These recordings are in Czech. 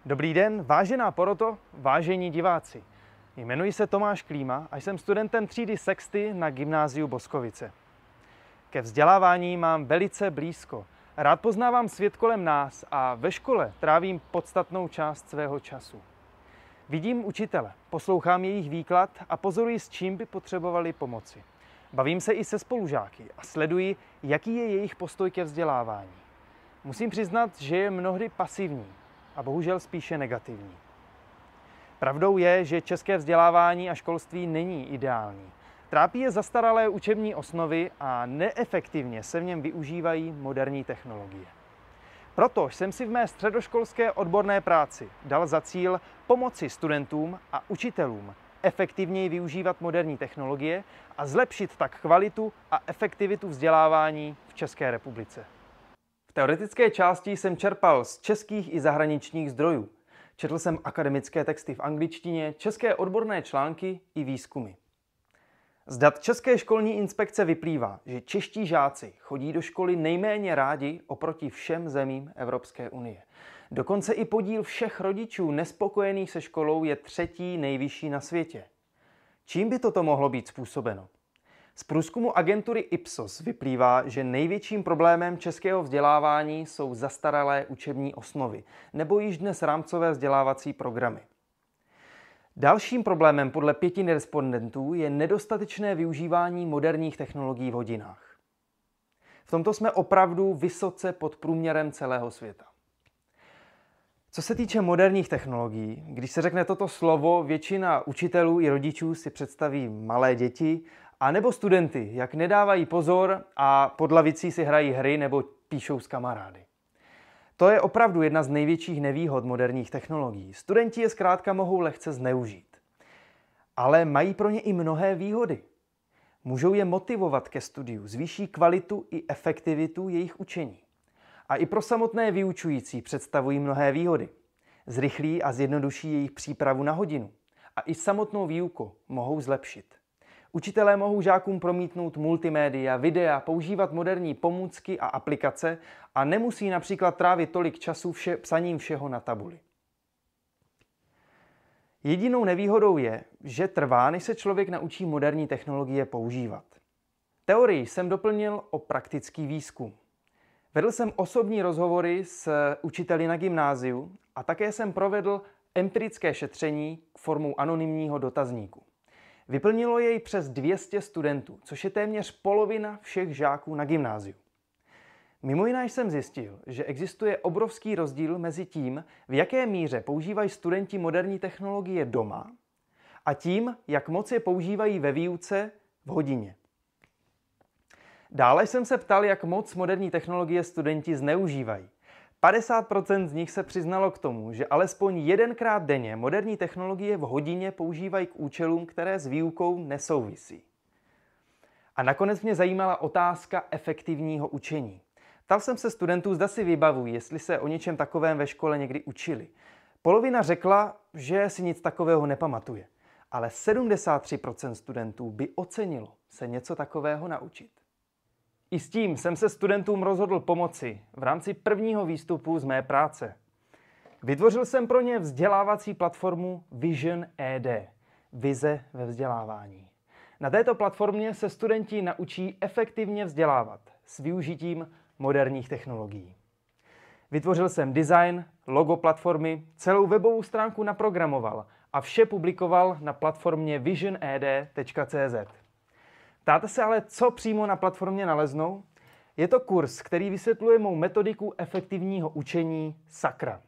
Dobrý den, vážená poroto, vážení diváci. Jmenuji se Tomáš Klíma a jsem studentem třídy sexty na Gymnáziu Boskovice. Ke vzdělávání mám velice blízko. Rád poznávám svět kolem nás a ve škole trávím podstatnou část svého času. Vidím učitele, poslouchám jejich výklad a pozoruji, s čím by potřebovali pomoci. Bavím se i se spolužáky a sleduji, jaký je jejich postoj ke vzdělávání. Musím přiznat, že je mnohdy pasivní a bohužel spíše negativní. Pravdou je, že české vzdělávání a školství není ideální. Trápí je zastaralé učební osnovy a neefektivně se v něm využívají moderní technologie. Proto jsem si v mé středoškolské odborné práci dal za cíl pomoci studentům a učitelům efektivněji využívat moderní technologie a zlepšit tak kvalitu a efektivitu vzdělávání v České republice. V teoretické části jsem čerpal z českých i zahraničních zdrojů. Četl jsem akademické texty v angličtině, české odborné články i výzkumy. Z dat České školní inspekce vyplývá, že čeští žáci chodí do školy nejméně rádi oproti všem zemím Evropské unie. Dokonce i podíl všech rodičů nespokojených se školou je třetí nejvyšší na světě. Čím by toto mohlo být způsobeno? Z průzkumu agentury Ipsos vyplývá, že největším problémem českého vzdělávání jsou zastaralé učební osnovy nebo již dnes rámcové vzdělávací programy. Dalším problémem podle 5 respondentů je nedostatečné využívání moderních technologií v hodinách. V tomto jsme opravdu vysoce pod průměrem celého světa. Co se týče moderních technologií, když se řekne toto slovo, většina učitelů i rodičů si představí malé děti a nebo studenty, jak nedávají pozor a pod lavicí si hrají hry nebo píšou s kamarády. To je opravdu jedna z největších nevýhod moderních technologií. Studenti je zkrátka mohou lehce zneužít. Ale mají pro ně i mnohé výhody. Můžou je motivovat ke studiu, zvýší kvalitu i efektivitu jejich učení. A i pro samotné vyučující představují mnohé výhody. Zrychlí a zjednoduší jejich přípravu na hodinu. A i samotnou výuku mohou zlepšit. Učitelé mohou žákům promítnout multimédia, videa, používat moderní pomůcky a aplikace a nemusí například trávit tolik času psaním všeho na tabuli. Jedinou nevýhodou je, že trvá, než se člověk naučí moderní technologie používat. Teorii jsem doplnil o praktický výzkum. Vedl jsem osobní rozhovory s učiteli na gymnáziu a také jsem provedl empirické šetření formou anonymního dotazníku. Vyplnilo jej přes 200 studentů, což je téměř polovina všech žáků na gymnáziu. Mimo jiné jsem zjistil, že existuje obrovský rozdíl mezi tím, v jaké míře používají studenti moderní technologie doma a tím, jak moc je používají ve výuce v hodině. Dále jsem se ptal, jak moc moderní technologie studenti zneužívají. 50% z nich se přiznalo k tomu, že alespoň jedenkrát denně moderní technologie v hodině používají k účelům, které s výukou nesouvisí. A nakonec mě zajímala otázka efektivního učení. Ptal jsem se studentů, zda si vybavují, jestli se o něčem takovém ve škole někdy učili. Polovina řekla, že si nic takového nepamatuje, ale 73% studentů by ocenilo se něco takového naučit. I s tím jsem se studentům rozhodl pomoci v rámci prvního výstupu z mé práce. Vytvořil jsem pro ně vzdělávací platformu Vision ED, vize ve vzdělávání. Na této platformě se studenti naučí efektivně vzdělávat s využitím moderních technologií. Vytvořil jsem design, logo platformy, celou webovou stránku naprogramoval a vše publikoval na platformě visioned.cz. Ptáte se ale, co přímo na platformě naleznou? Je to kurz, který vysvětluje mou metodiku efektivního učení SAKRA.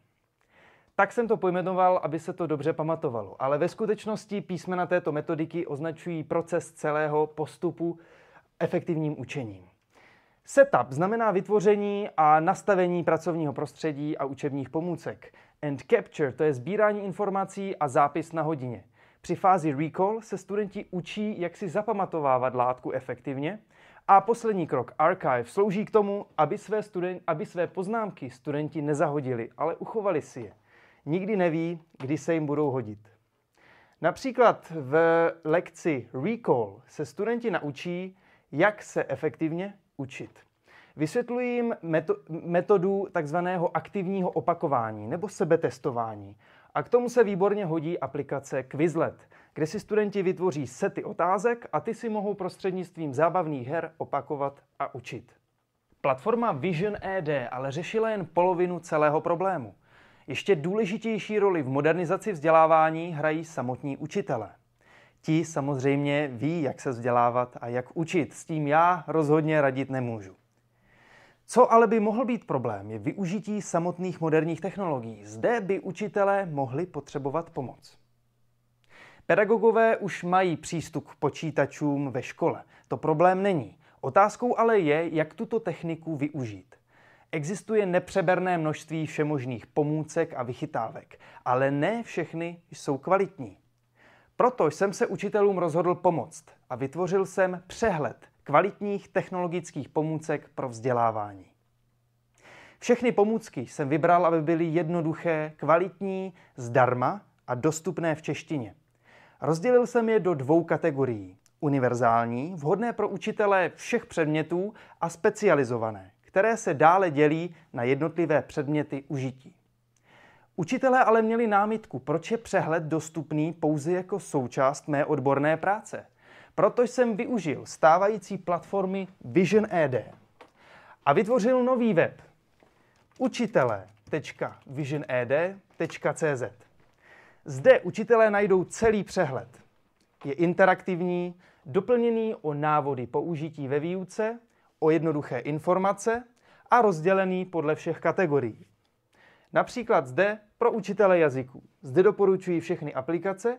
Tak jsem to pojmenoval, aby se to dobře pamatovalo, ale ve skutečnosti písmena této metodiky označují proces celého postupu efektivním učením. Setup znamená vytvoření a nastavení pracovního prostředí a učebních pomůcek. And capture, to je sbírání informací a zápis na hodině. Při fázi recall se studenti učí, jak si zapamatovávat látku efektivně. A poslední krok, archive, slouží k tomu, aby své poznámky studenti nezahodili, ale uchovali si je. Nikdy neví, kdy se jim budou hodit. Například v lekci recall se studenti naučí, jak se efektivně učit. Vysvětluji jim metodu takzvaného aktivního opakování nebo sebetestování. A k tomu se výborně hodí aplikace Quizlet, kde si studenti vytvoří sety otázek a ty si mohou prostřednictvím zábavných her opakovat a učit. Platforma Vision ED ale řešila jen polovinu celého problému. Ještě důležitější roli v modernizaci vzdělávání hrají samotní učitelé. Ti samozřejmě ví, jak se vzdělávat a jak učit, s tím já rozhodně radit nemůžu. Co ale by mohl být problém, je využití samotných moderních technologií. Zde by učitelé mohli potřebovat pomoc. Pedagogové už mají přístup k počítačům ve škole. To problém není. Otázkou ale je, jak tuto techniku využít. Existuje nepřeberné množství všemožných pomůcek a vychytávek, ale ne všechny jsou kvalitní. Proto jsem se učitelům rozhodl pomoct a vytvořil jsem přehled kvalitních technologických pomůcek pro vzdělávání. Všechny pomůcky jsem vybral, aby byly jednoduché, kvalitní, zdarma a dostupné v češtině. Rozdělil jsem je do 2 kategorií. Univerzální, vhodné pro učitele všech předmětů, a specializované, které se dále dělí na jednotlivé předměty užití. Učitelé ale měli námitku, proč je přehled dostupný pouze jako součást mé odborné práce. Proto jsem využil stávající platformy Vision ED a vytvořil nový web učitele.visioned.cz. Zde učitelé najdou celý přehled. Je interaktivní, doplněný o návody použití ve výuce, o jednoduché informace a rozdělený podle všech kategorií. Například zde pro učitele jazyků. Zde doporučuji všechny aplikace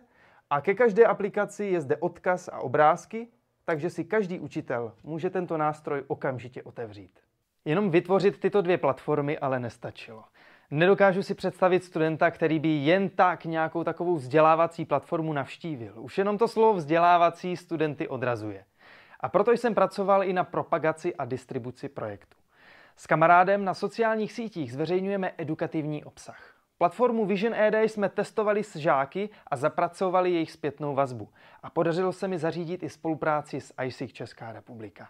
a ke každé aplikaci je zde odkaz a obrázky, takže si každý učitel může tento nástroj okamžitě otevřít. Jenom vytvořit tyto 2 platformy ale nestačilo. Nedokážu si představit studenta, který by jen tak nějakou takovou vzdělávací platformu navštívil. Už jenom to slovo vzdělávací studenty odrazuje. A proto jsem pracoval i na propagaci a distribuci projektu. S kamarádem na sociálních sítích zveřejňujeme edukativní obsah. Platformu Vision ED jsme testovali s žáky a zapracovali jejich zpětnou vazbu. A podařilo se mi zařídit i spolupráci s ISIC Česká republika.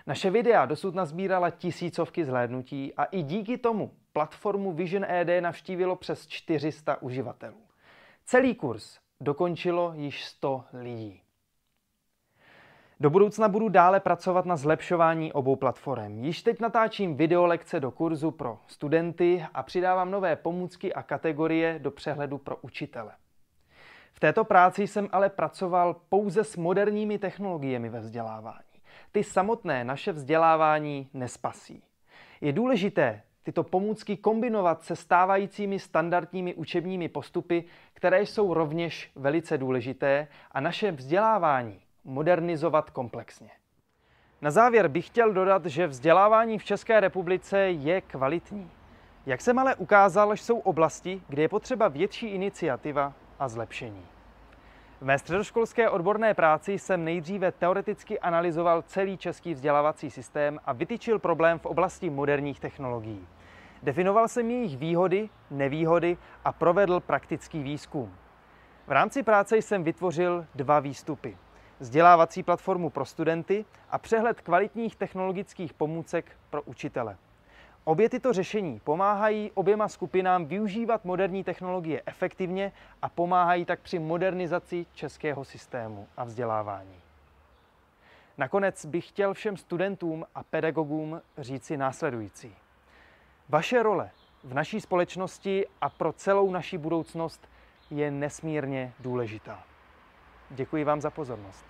Naše videa dosud nazbírala tisícovky zhlédnutí a i díky tomu platformu Vision ED navštívilo přes 400 uživatelů. Celý kurz dokončilo již 100 lidí. Do budoucna budu dále pracovat na zlepšování obou platform. Již teď natáčím videolekce do kurzu pro studenty a přidávám nové pomůcky a kategorie do přehledu pro učitele. V této práci jsem ale pracoval pouze s moderními technologiemi ve vzdělávání. Ty samotné naše vzdělávání nespasí. Je důležité tyto pomůcky kombinovat se stávajícími standardními učebními postupy, které jsou rovněž velice důležité, a naše vzdělávání modernizovat komplexně. Na závěr bych chtěl dodat, že vzdělávání v České republice je kvalitní. Jak jsem ale ukázal, jsou oblasti, kde je potřeba větší iniciativa a zlepšení. V mé středoškolské odborné práci jsem nejdříve teoreticky analyzoval celý český vzdělávací systém a vytyčil problém v oblasti moderních technologií. Definoval jsem jejich výhody, nevýhody a provedl praktický výzkum. V rámci práce jsem vytvořil 2 výstupy. Vzdělávací platformu pro studenty a přehled kvalitních technologických pomůcek pro učitele. Obě tyto řešení pomáhají oběma skupinám využívat moderní technologie efektivně a pomáhají tak při modernizaci českého systému a vzdělávání. Nakonec bych chtěl všem studentům a pedagogům říci následující. Vaše role v naší společnosti a pro celou naši budoucnost je nesmírně důležitá. Děkuji vám za pozornost.